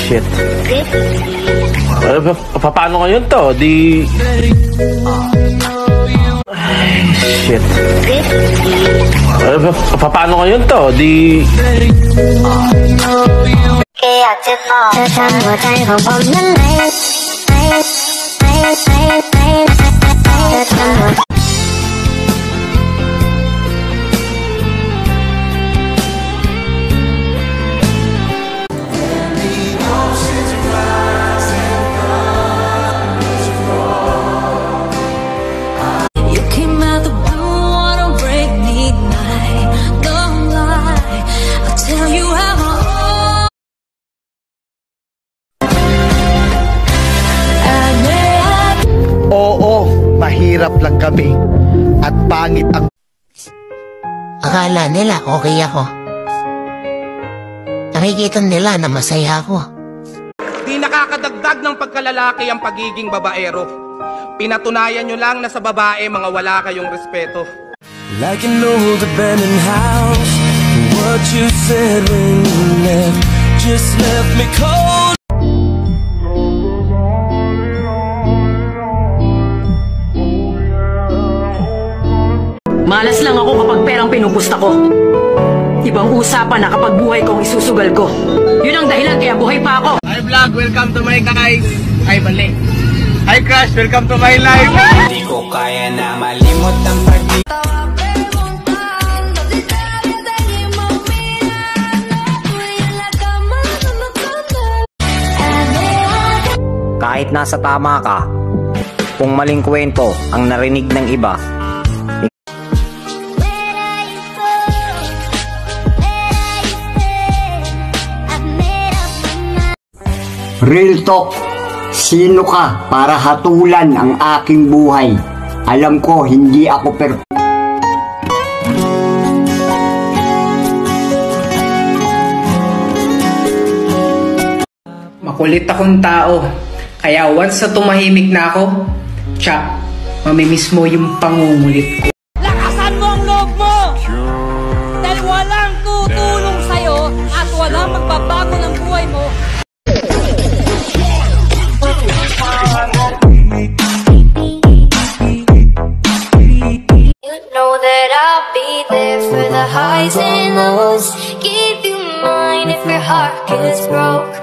shit. Paano ngayon to? Ay, shit. Paano ngayon to? Mahirap lang kami at pangit ang... Akala nila okay ako. Nakikita nila na masaya ako. Di nakakadagdag ng pagkalalaki ang pagiging babaero. Pinatunayan nyo lang na sa babae mga wala kayong respeto. Like an old abandoned house, what you said when you left just left me cold. Malas lang ako kapag perang pinupusta ko. Ibang usapan na kapag buhay kong isusugal ko. Yun ang dahilan kaya buhay pa ako. Hi vlog, welcome to my guys. Hi balik. Hi crush, welcome to my life. Hindi ko kaya na malimot ang pag- Kahit nasa tama ka, kung maling kwento ang narinig ng iba, Real talk, sino ka para hatulan ang aking buhay? Alam ko hindi ako Makulit akong tao, kaya once na tumahimik na ako, tsak, mamimiss mo yung pangungulit ko. Lakasan mo ang loob mo! Dahil walang tutulong sa'yo at walang magbabago ng buhay mo. You know that I'll be there for the highs and lows. Give you mine if your heart gets broke.